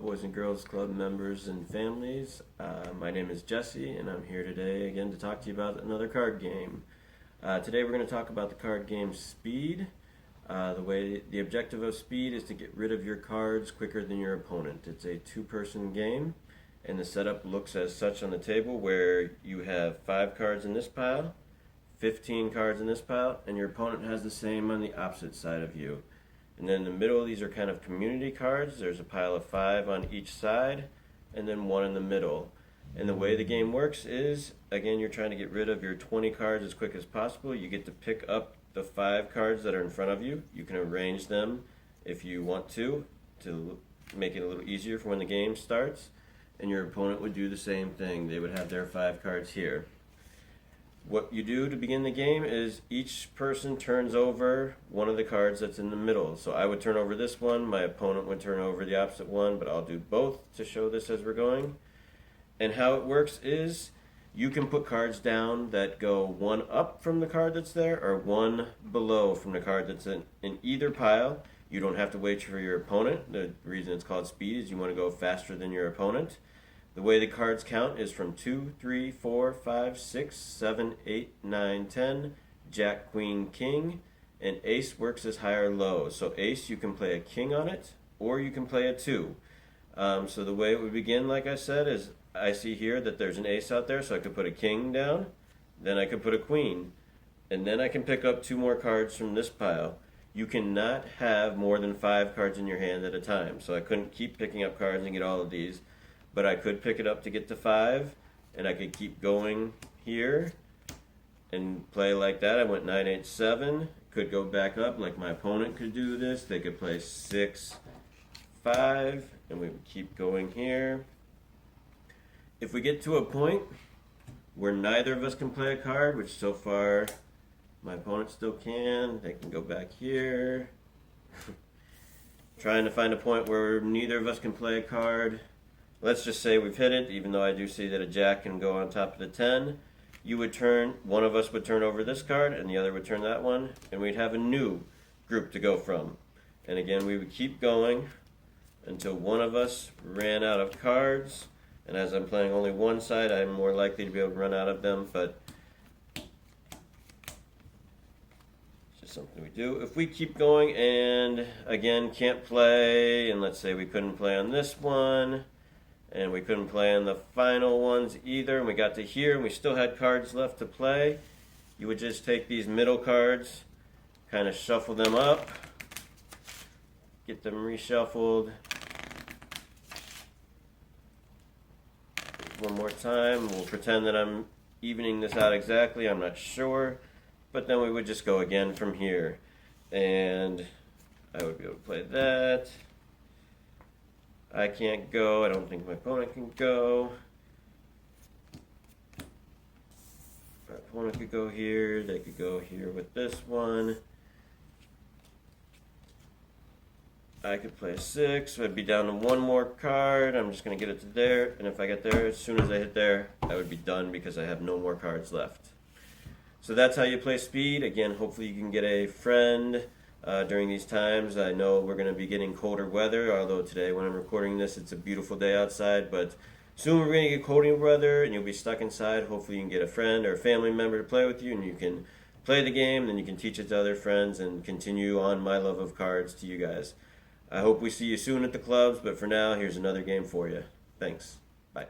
Boys and Girls Club members and families. My name is Jesse, and I'm here today again to talk to you about another card game. Today we're going to talk about the card game Speed. The objective of Speed is to get rid of your cards quicker than your opponent. It's a two-person game, and the setup looks as such on the table, where you have 5 cards in this pile, 15 cards in this pile, and your opponent has the same on the opposite side of you. And then in the middle, these are kind of community cards. There's a pile of 5 on each side, and then 1 in the middle. And the way the game works is, again, you're trying to get rid of your 20 cards as quick as possible. You get to pick up the 5 cards that are in front of you. You can arrange them if you want to make it a little easier for when the game starts. And your opponent would do the same thing. They would have their 5 cards here. What you do to begin the game is each person turns over one of the cards that's in the middle. So I would turn over this one, my opponent would turn over the opposite one, but I'll do both to show this as we're going. And how it works is you can put cards down that go 1 up from the card that's there or 1 below from the card that's in either pile. You don't have to wait for your opponent. The reason it's called Speed is you want to go faster than your opponent. The way the cards count is from 2, 3, 4, 5, 6, 7, 8, 9, 10, Jack, Queen, King, and Ace works as high or low. So Ace, you can play a King on it, or you can play a 2. So the way it would begin, like I said, is I see here that there's an Ace out there, so I could put a King down, then I could put a Queen, and then I can pick up 2 more cards from this pile. You cannot have more than 5 cards in your hand at a time, so I couldn't keep picking up cards and get all of these. But I could pick it up to get to 5, and I could keep going here and play like that. I went 9, 8, 7. Could go back up like my opponent could do this. They could play 6, 5, and we would keep going here. If we get to a point where neither of us can play a card, which so far my opponent still can, they can go back here. Trying to find a point where neither of us can play a card. Let's just say we've hit it, even though I do see that a Jack can go on top of the 10. You would turn, one of us would turn over this card, and the other would turn that one, and we'd have a new group to go from. And again, we would keep going until one of us ran out of cards. And as I'm playing only one side, I'm more likely to be able to run out of them, but it's just something we do. If we keep going and, again, can't play, and let's say we couldn't play on this one, and we couldn't play on the final ones either, and we got to here and we still had cards left to play, you would just take these middle cards, kind of shuffle them up, get them reshuffled. One more time, we'll pretend that I'm evening this out exactly, I'm not sure, but then we would just go again from here, and I would be able to play that. I can't go. I don't think my opponent can go. My opponent could go here. They could go here with this one. I could play a 6. So I'd be down to 1 more card. I'm just going to get it to there. And if I get there, as soon as I hit there, I would be done because I have no more cards left. So that's how you play Speed. Again, hopefully you can get a friend during these times. I know we're going to be getting colder weather, although today when I'm recording this it's a beautiful day outside, but soon we're going to get colder weather and you'll be stuck inside. Hopefully you can get a friend or a family member to play with you and you can play the game, and then you can teach it to other friends and continue on my love of cards to you guys. I hope we see you soon at the clubs, but for now, here's another game for you. Thanks. Bye.